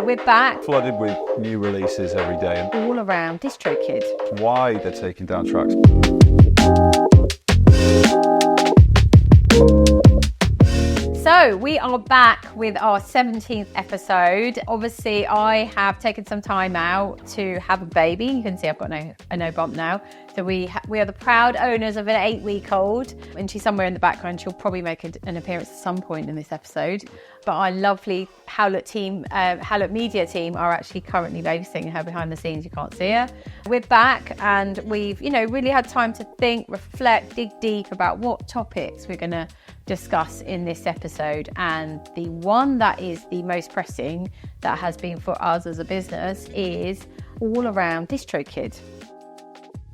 We're back. Flooded with new releases every day. And All around DistroKid. why they're taking down tracks. So we are back with our 17th episode. Obviously, I have taken some time out to have a baby. You can see I've got no bump now. So we are the proud owners of an 8-week-old, and she's somewhere in the background. She'll probably make an appearance at some point in this episode. But our lovely Howlett Media team are actually currently babysitting her behind the scenes. You can't see her. We're back, and we've really had time to think, reflect, dig deep about what topics we're going to discuss in this episode. And the one that is the most pressing that has been for us as a business is all around DistroKid.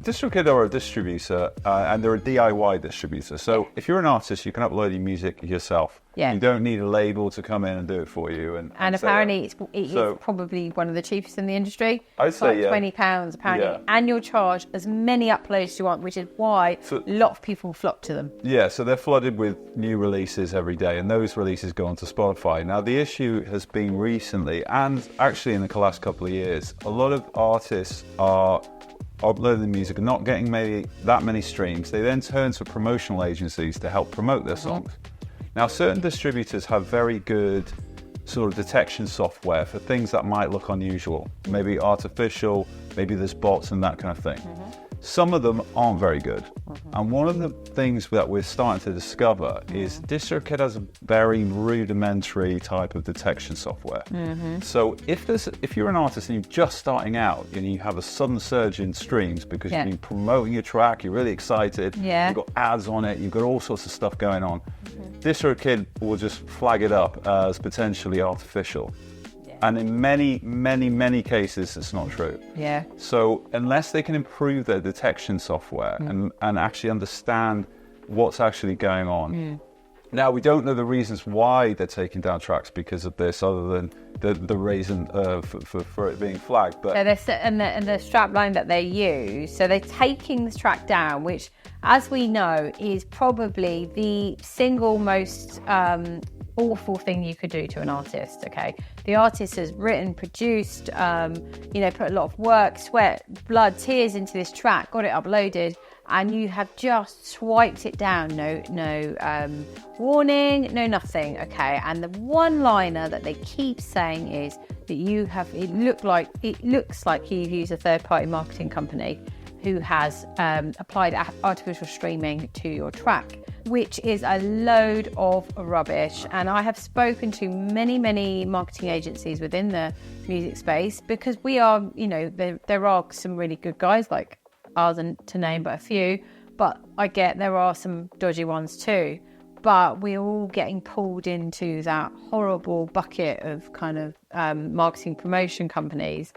DistroKid are a distributor, and they're a DIY distributor. So if you're an artist, you can upload your music yourself. Yeah. You don't need a label to come in and do it for you. And apparently it is probably one of the cheapest in the industry. I'd say, like £20 apparently. Yeah. And you'll charge as many uploads as you want, which is why a lot of people flock to them. Yeah, so they're flooded with new releases every day, and those releases go onto Spotify. Now, the issue has been recently, and actually in the last couple of years, a lot of artists are uploading music and not getting maybe that many streams. They then turn to promotional agencies to help promote their songs. Now, certain distributors have very good sort of detection software for things that might look unusual, maybe artificial, maybe there's bots and that kind of thing. Some of them aren't very good. And one of the things that we're starting to discover is DistroKid has a very rudimentary type of detection software. So if you're an artist and you're just starting out and you have a sudden surge in streams because you've been promoting your track, you're really excited, you've got ads on it, you've got all sorts of stuff going on, DistroKid will just flag it up as potentially artificial. And in many, many, many cases, it's not true. Yeah. So unless they can improve their detection software and actually understand what's actually going on. Now, we don't know the reasons why they're taking down tracks because of this, other than the reason for it being flagged. But and the strap line that they use, so they're taking the track down, which, as we know, is probably the single most awful thing you could do to an artist. Okay, the artist has written, produced, put a lot of work, sweat, blood, tears into this track, got it uploaded, and you have just swiped it down. No warning, no nothing. Okay, and the one liner that they keep saying is that it looks like you've used a third-party marketing company who has applied artificial streaming to your track, which is a load of rubbish. And I have spoken to many, many marketing agencies within the music space, because we are, there are some really good guys like ours, and to name but a few, but I get there are some dodgy ones too. But we're all getting pulled into that horrible bucket of kind of marketing promotion companies.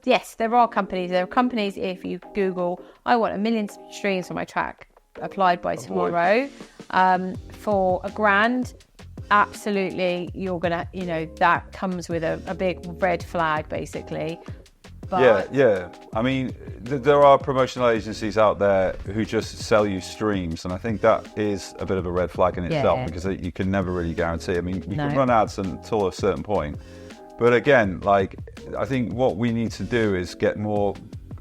Yes, there are companies. If you Google, I want 1 million streams for my track applied by tomorrow for $1,000, absolutely, you're gonna, that comes with a big red flag, basically. But yeah. I mean, there are promotional agencies out there who just sell you streams, and I think that is a bit of a red flag in itself, because you can never really guarantee. I mean, you can run ads until a certain point, but again, I think what we need to do is get more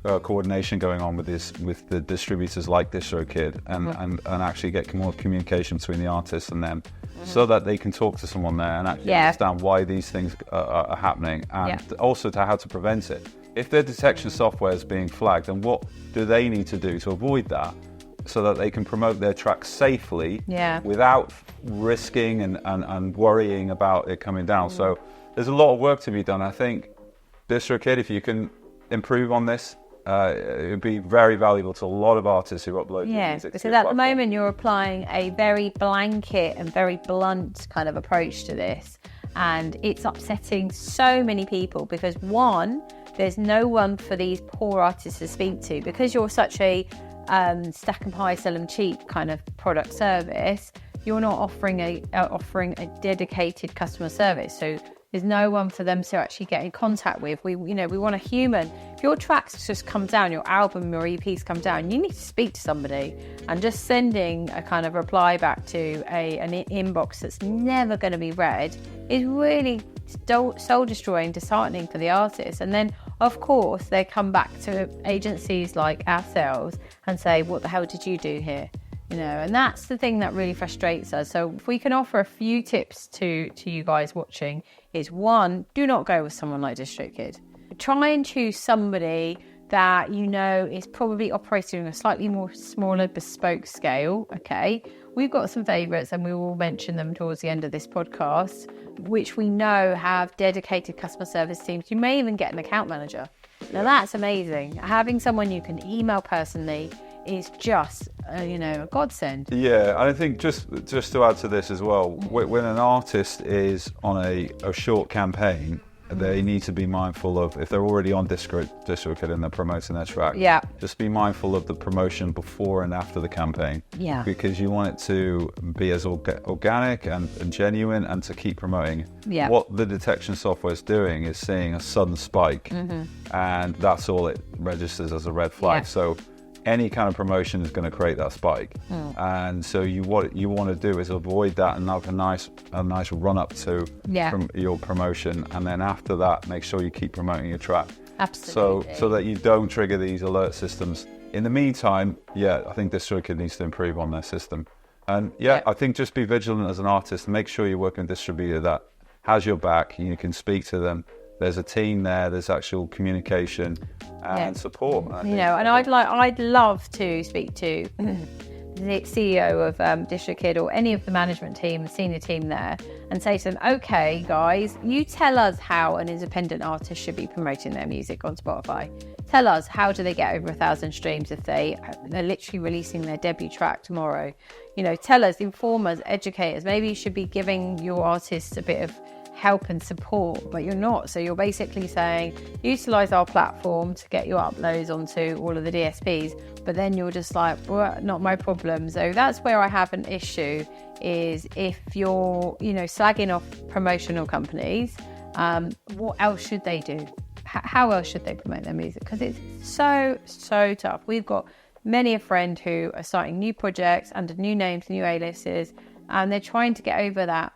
coordination going on with the distributors like DistroKid, and actually get more communication between the artists and them, so that they can talk to someone there and actually understand why these things are happening, and also to how to prevent it. If their detection software is being flagged, then what do they need to do to avoid that, so that they can promote their track safely without risking and worrying about it coming down? So there's a lot of work to be done. I think DistroKid, if you can improve on this, it would be very valuable to a lot of artists who upload music. Because at the moment you're applying a very blanket and very blunt kind of approach to this, and it's upsetting so many people, because one, there's no one for these poor artists to speak to, because you're such a stack them high, sell them cheap kind of product service. You're not offering a dedicated customer service. So There's no one for them to actually get in contact with. We want a human. If your tracks just come down, your album or EPs come down, you need to speak to somebody. And just sending a kind of reply back to an inbox that's never going to be read is really soul destroying, disheartening for the artist. And then, of course, they come back to agencies like ourselves and say, what the hell did you do here? And that's the thing that really frustrates us. So if we can offer a few tips to you guys watching, is one, do not go with someone like DistroKid. Try and choose somebody that is probably operating on a slightly more smaller bespoke scale. Okay, we've got some favourites and we will mention them towards the end of this podcast, which we know have dedicated customer service teams. You may even get an account manager. Now that's amazing. Having someone you can email personally is just a godsend. Yeah, and I think just to add to this as well, when an artist is on a short campaign, they need to be mindful of, if they're already on DistroKid and they're promoting their track, just be mindful of the promotion before and after the campaign. Yeah. Because you want it to be as organic and genuine and to keep promoting. Yeah. What the detection software is doing is seeing a sudden spike, and that's all it registers as a red flag. Yeah. So any kind of promotion is going to create that spike, and so what you want to do is avoid that and have a nice run up to from your promotion, and then after that, make sure you keep promoting your track. Absolutely. So that you don't trigger these alert systems. In the meantime, I think DistroKid needs to improve on their system, and I think just be vigilant as an artist. Make sure you're working with a distributor that has your back. You can speak to them. There's a team there. There's actual communication and support. And I'd love to speak to the CEO of DistroKid or any of the management team, the senior team there, and say to them, okay, guys, you tell us how an independent artist should be promoting their music on Spotify. Tell us, how do they get over 1,000 streams if they're literally releasing their debut track tomorrow? Tell us, inform us, educate us. Maybe you should be giving your artists a bit of help and support, but you're not. So you're basically saying, utilize our platform to get your uploads onto all of the DSPs, but then you're just like, well, not my problem. So that's where I have an issue, is if you're slagging off promotional companies, what else should they do? How else should they promote their music? Because it's so tough. We've got many a friend who are starting new projects under new names, new aliases, and they're trying to get over that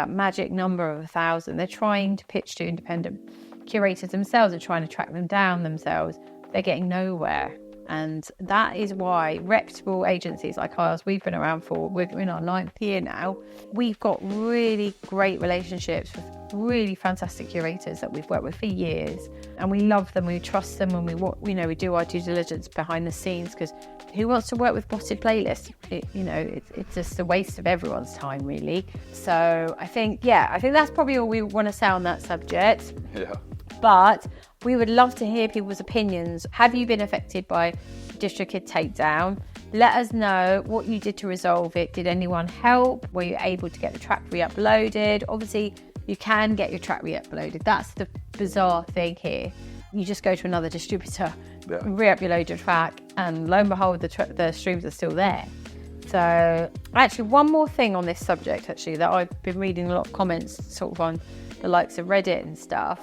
magic number of 1,000. They're trying to pitch to independent curators themselves and trying to track them down themselves. They're getting nowhere. And that is why reputable agencies like ours, we've been around we're in our 9th year now. We've got really great relationships with really fantastic curators that we've worked with for years. And we love them, we trust them, and we do our due diligence behind the scenes, because who wants to work with botted playlists? It's just a waste of everyone's time, really. So I think that's probably all we want to say on that subject. Yeah. But we would love to hear people's opinions. Have you been affected by DistroKid takedown? Let us know what you did to resolve it. Did anyone help? Were you able to get the track re-uploaded? Obviously, you can get your track re-uploaded. That's the bizarre thing here. You just go to another distributor, re-upload your track, and lo and behold, the streams are still there. So actually, one more thing on this subject, that I've been reading a lot of comments sort of on the likes of Reddit and stuff.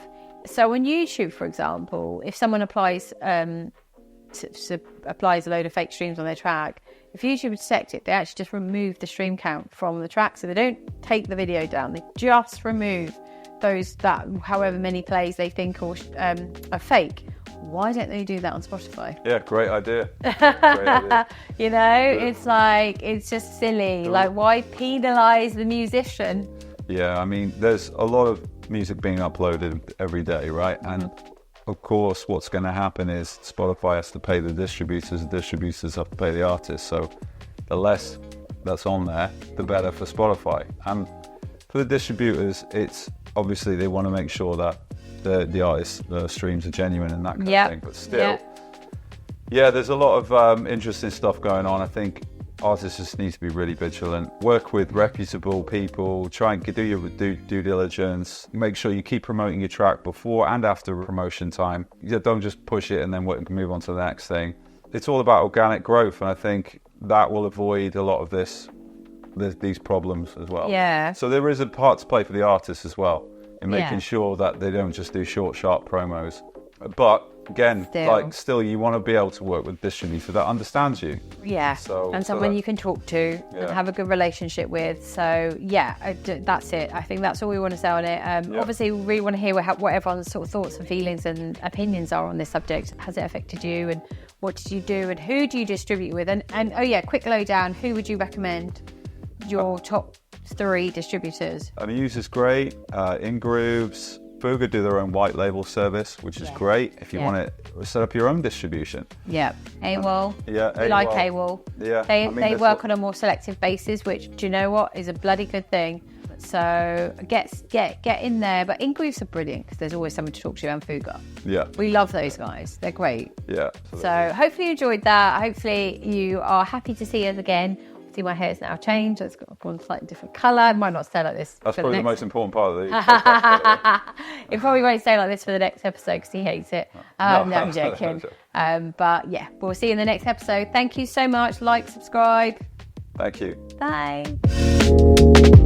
So on YouTube, for example, if someone applies a load of fake streams on their track, if YouTube detect it, they actually just remove the stream count from the track. So they don't take the video down, they just remove however many plays they think are fake. Why don't they do that on Spotify? Yeah, great idea. Great idea. It's like, it's just silly. Like, why penalise the musician? Yeah, I mean, there's a lot of music being uploaded every day, right? And of course, what's going to happen is Spotify has to pay the distributors have to pay the artists. So the less that's on there, the better for Spotify. And for the distributors, it's obviously they want to make sure that the artists' streams are genuine and that kind of thing. But still, there's a lot of interesting stuff going on. I think artists just need to be really vigilant. Work with reputable people. Try and do your due diligence. Make sure you keep promoting your track before and after promotion time. Don't just push it and then move on to the next thing. It's all about organic growth, and I think that will avoid a lot of these problems as well. Yeah. So there is a part to play for the artists as well. in making sure that they don't just do short, sharp promos. But again, still you want to be able to work with a distributor that understands you. Yeah, and someone you can talk to and have a good relationship with. So that's it. I think that's all we want to say on it. Obviously, we really want to hear what everyone's sort of thoughts and feelings and opinions are on this subject. Has it affected you, and what did you do, and who do you distribute with? And quick lowdown, who would you recommend your top 3 distributors? I mean, User's great, InGrooves, Fuga do their own white label service, which is great if you want to set up your own distribution. Yeah, AWOL. We like AWOL. Yeah, they work on a more selective basis, which, do you know what, is a bloody good thing. So get in there. But InGrooves are brilliant because there's always someone to talk to, and Fuga. Yeah, we love those guys. They're great. Yeah. Absolutely. So hopefully you enjoyed that. Hopefully you are happy to see us again. See, my hair's now changed. It's gone a slightly different colour. It might not stay like this. That's probably the most important part of the podcast. It probably won't stay like this for the next episode because he hates it. No, I'm joking. But yeah, we'll see you in the next episode. Thank you so much. Like, subscribe. Thank you. Bye.